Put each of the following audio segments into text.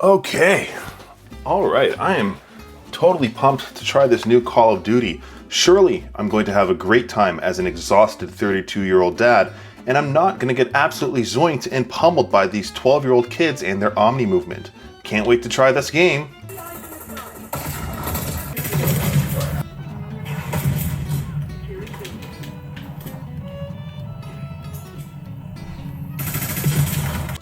Okay, alright, I am totally pumped to try this new Call of Duty. Surely I'm going to have a great time as an exhausted 32-year-old dad, and I'm not going to get absolutely zoinked and pummeled by these 12-year-old kids and their Omni movement. Can't wait to try this game.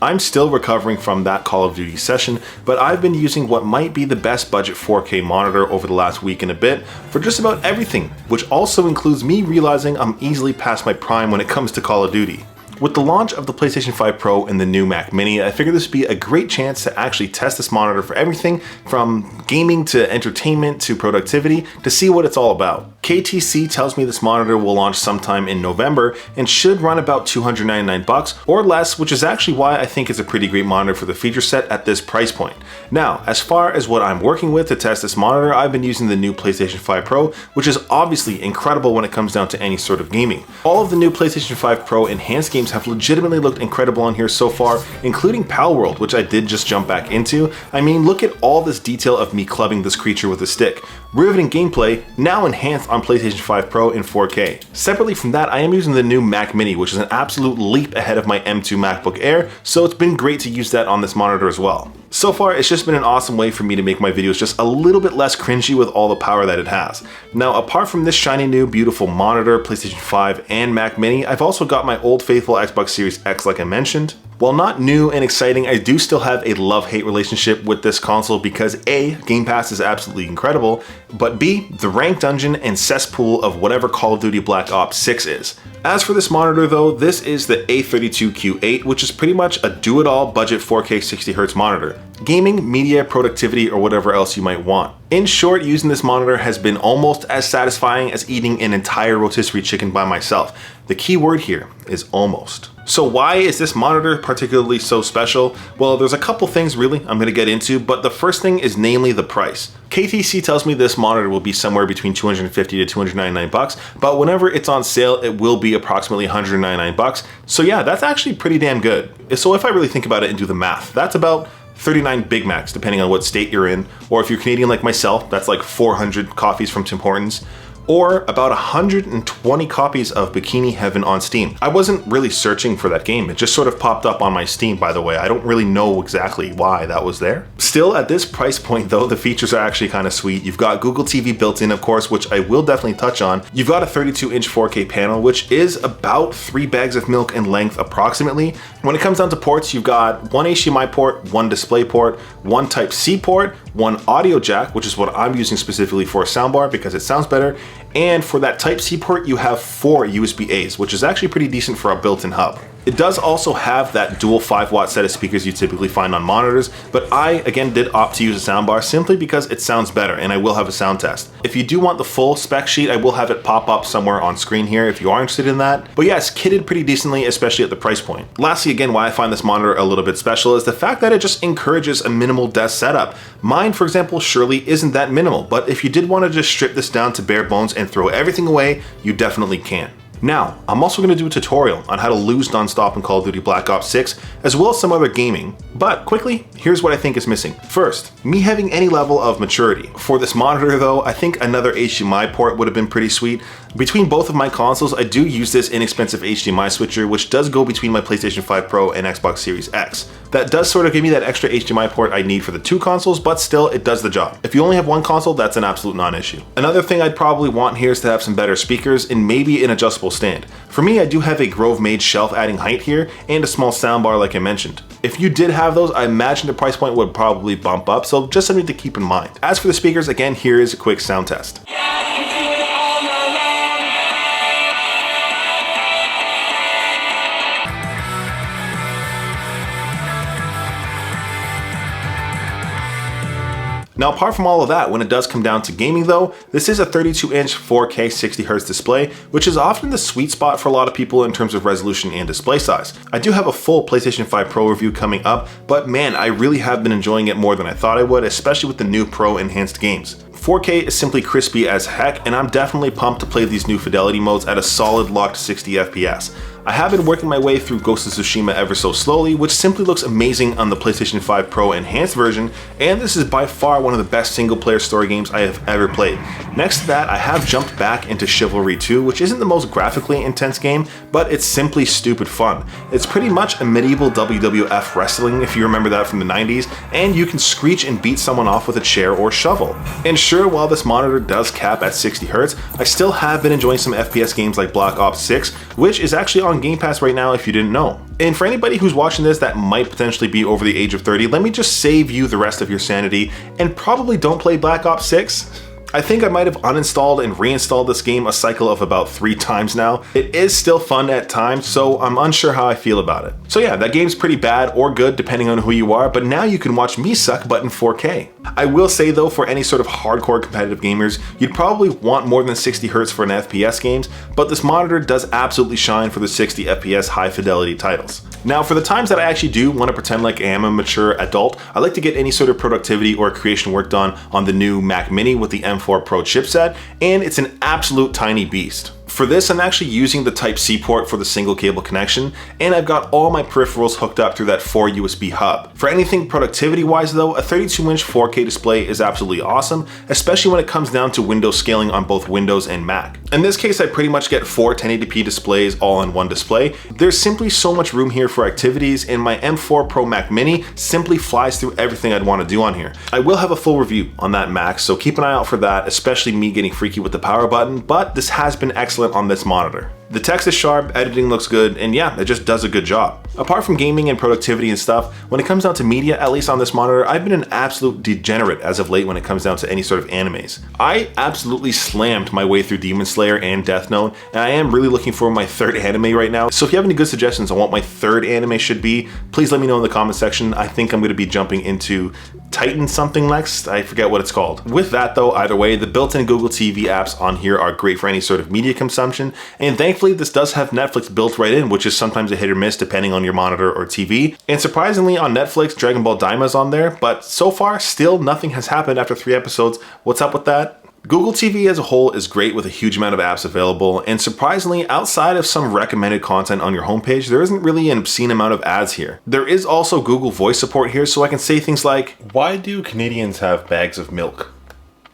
I'm still recovering from that Call of Duty session, but I've been using what might be the best budget 4K monitor over the last week and a bit for just about everything, which also includes me realizing I'm easily past my prime when it comes to Call of Duty. With the launch of the PlayStation 5 Pro and the new Mac Mini, I figured this would be a great chance to actually test this monitor for everything from gaming to entertainment to productivity to see what it's all about. KTC tells me this monitor will launch sometime in November and should run about $299 or less, which is actually why I think it's a pretty great monitor for the feature set at this price point. Now, as far as what I'm working with to test this monitor, I've been using the new PlayStation 5 Pro, which is obviously incredible when it comes down to any sort of gaming. All of the new PlayStation 5 Pro enhanced games have legitimately looked incredible on here so far, including Palworld, which I did just jump back into. I mean, look at all this detail of me clubbing this creature with a stick. Riveting gameplay, now enhanced on PlayStation 5 Pro in 4K. Separately from that, I am using the new Mac Mini, which is an absolute leap ahead of my M2 MacBook Air, so it's been great to use that on this monitor as well. So far, it's just been an awesome way for me to make my videos just a little bit less cringy with all the power that it has. Now, apart from this shiny new beautiful monitor, PlayStation 5, and Mac Mini, I've also got my old faithful Xbox Series X like I mentioned. While not new and exciting, I do still have a love-hate relationship with this console because A, Game Pass is absolutely incredible, but B, the rank dungeon and cesspool of whatever Call of Duty Black Ops 6 is. As for this monitor though, this is the A32Q8, which is pretty much a do-it-all budget 4K 60Hz monitor. Gaming, media, productivity, or whatever else you might want. In short, using this monitor has been almost as satisfying as eating an entire rotisserie chicken by myself. The key word here is almost. So why is this monitor particularly so special? Well, there's a couple things really I'm gonna get into, but the first thing is namely the price. KTC tells me this monitor will be somewhere between $250 to $299, but whenever it's on sale, it will be approximately $199. So yeah, that's actually pretty damn good. So if I really think about it and do the math, that's about 39 Big Macs, depending on what state you're in, or if you're Canadian like myself, that's like 400 coffees from Tim Hortons, or about 120 copies of Bikini Heaven on Steam. I wasn't really searching for that game, it just sort of popped up on my Steam, by the way. I don't really know exactly why that was there. Still, at this price point though, the features are actually kind of sweet. You've got Google TV built in, of course, which I will definitely touch on. You've got a 32-inch 4K panel, which is about 3 bags of milk in length approximately. When it comes down to ports, you've got one HDMI port, one display port, one Type-C port, one audio jack, which is what I'm using specifically for a soundbar because it sounds better, and for that Type-C port, you have 4 USB-As, which is actually pretty decent for a built-in hub. It does also have that dual 5-watt set of speakers you typically find on monitors, but I, again, did opt to use a soundbar simply because it sounds better, and I will have a sound test. If you do want the full spec sheet, I will have it pop up somewhere on screen here if you are interested in that. But yes, kitted pretty decently, especially at the price point. Lastly, again, why I find this monitor a little bit special is the fact that it just encourages a minimal desk setup. Mine, for example, surely isn't that minimal, but if you did want to just strip this down to bare bones and throw everything away, you definitely can. Now, I'm also going to do a tutorial on how to lose non-stop in Call of Duty Black Ops 6, as well as some other gaming. But quickly, here's what I think is missing. First, me having any level of maturity. For this monitor though, I think another HDMI port would have been pretty sweet. Between both of my consoles, I do use this inexpensive HDMI switcher, which does go between my PlayStation 5 Pro and Xbox Series X. That does sort of give me that extra HDMI port I need for the 2 consoles, but still, it does the job. If you only have 1 console, that's an absolute non-issue. Another thing I'd probably want here is to have some better speakers and maybe an adjustable stand. For me, I do have a Grove-made shelf adding height here and a small soundbar like I mentioned. If you did have those, I imagine the price point would probably bump up, so just something to keep in mind. As for the speakers, again, here is a quick sound test. Now, apart from all of that, when it does come down to gaming though, this is a 32-inch 4K 60Hz display, which is often the sweet spot for a lot of people in terms of resolution and display size. I do have a full PlayStation 5 Pro review coming up, but man, I really have been enjoying it more than I thought I would, especially with the new Pro enhanced games. 4K is simply crispy as heck, and I'm definitely pumped to play these new fidelity modes at a solid locked 60 FPS. I have been working my way through Ghost of Tsushima ever so slowly, which simply looks amazing on the PlayStation 5 Pro Enhanced version, and this is by far one of the best single-player story games I have ever played. Next to that, I have jumped back into Chivalry 2, which isn't the most graphically intense game, but it's simply stupid fun. It's pretty much a medieval WWF wrestling, if you remember that from the 90s, and you can screech and beat someone off with a chair or shovel. And sure, while this monitor does cap at 60Hz, I still have been enjoying some FPS games like Black Ops 6, which is actually on Game Pass right now if you didn't know. And for anybody who's watching this that might potentially be over the age of 30, let me just save you the rest of your sanity and probably don't play Black Ops 6. I think I might have uninstalled and reinstalled this game a cycle of about 3 times now. It is still fun at times, so I'm unsure how I feel about it. So yeah, that game's pretty bad or good depending on who you are, but now you can watch me suck butt in 4K. I will say though, for any sort of hardcore competitive gamers, you'd probably want more than 60Hz for an FPS games, but this monitor does absolutely shine for the 60 FPS high fidelity titles. Now, for the times that I actually do want to pretend like I am a mature adult, I like to get any sort of productivity or creation work done on the new Mac Mini with the M4 Pro chipset, and it's an absolute tiny beast. For this, I'm actually using the Type-C port for the single cable connection, and I've got all my peripherals hooked up through that 4 USB hub. For anything productivity-wise though, a 32-inch 4K display is absolutely awesome, especially when it comes down to window scaling on both Windows and Mac. In this case, I pretty much get 4 1080p displays all on one display. There's simply so much room here for activities, and my M4 Pro Mac Mini simply flies through everything I'd want to do on here. I will have a full review on that Mac, so keep an eye out for that, especially me getting freaky with the power button, but this has been excellent on this monitor. The text is sharp, editing looks good, and yeah, it just does a good job. Apart from gaming and productivity and stuff, when it comes down to media, at least on this monitor, I've been an absolute degenerate as of late when it comes down to any sort of animes. I absolutely slammed my way through Demon Slayer and Death Note, and I am really looking for my 3rd anime right now. So if you have any good suggestions on what my 3rd anime should be, please let me know in the comment section. I think I'm going to be jumping into Titan something next, I forget what it's called. With that though, either way, the built-in Google TV apps on here are great for any sort of media consumption, and thankfully this does have Netflix built right in, which is sometimes a hit or miss depending on your monitor or TV. And surprisingly on Netflix, Dragon Ball Daima's on there, but so far still nothing has happened after 3 episodes. What's up with that? Google TV as a whole is great with a huge amount of apps available, and surprisingly, outside of some recommended content on your homepage, there isn't really an obscene amount of ads here. There is also Google Voice support here, so I can say things like, "Why do Canadians have bags of milk?"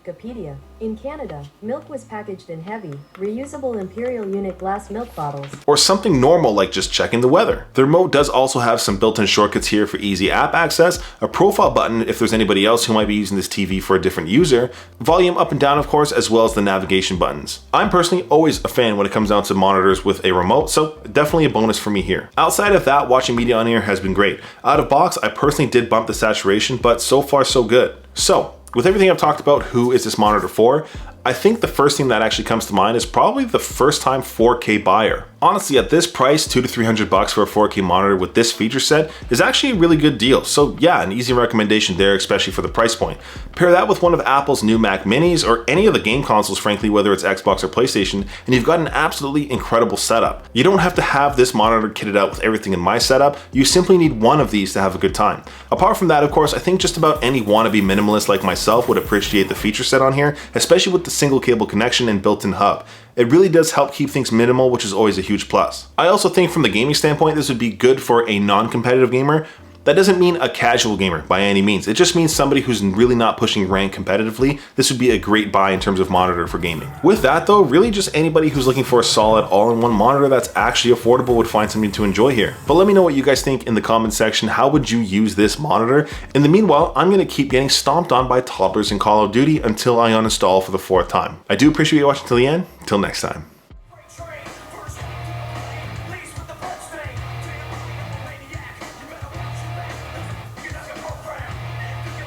Wikipedia. In Canada, milk was packaged in heavy, reusable Imperial unit glass milk bottles. Or something normal like just checking the weather. The remote does also have some built-in shortcuts here for easy app access, a profile button if there's anybody else who might be using this TV for a different user, volume up and down of course, as well as the navigation buttons. I'm personally always a fan when it comes down to monitors with a remote, so definitely a bonus for me here. Outside of that, watching media on here has been great. Out of box, I personally did bump the saturation, but so far so good. So, with everything I've talked about, who is this monitor for? I think the first thing that actually comes to mind is probably the first time 4K buyer. Honestly, at this price, $200 to $300 for a 4K monitor with this feature set is actually a really good deal. So yeah, an easy recommendation there, especially for the price point. Pair that with one of Apple's new Mac Minis or any of the game consoles, frankly, whether it's Xbox or PlayStation, and you've got an absolutely incredible setup. You don't have to have this monitor kitted out with everything in my setup. You simply need one of these to have a good time. Apart from that, of course, I think just about any wannabe minimalist like myself would appreciate the feature set on here, especially with the single cable connection and built-in hub. It really does help keep things minimal, which is always a huge plus. I also think from the gaming standpoint, this would be good for a non-competitive gamer. That doesn't mean a casual gamer by any means. It just means somebody who's really not pushing rank competitively. This would be a great buy in terms of monitor for gaming. With that though, really just anybody who's looking for a solid all-in-one monitor that's actually affordable would find something to enjoy here. But let me know what you guys think in the comment section. How would you use this monitor? In the meanwhile, I'm gonna keep getting stomped on by toddlers in Call of Duty until I uninstall for the 4th time. I do appreciate you watching till the end. Till next time.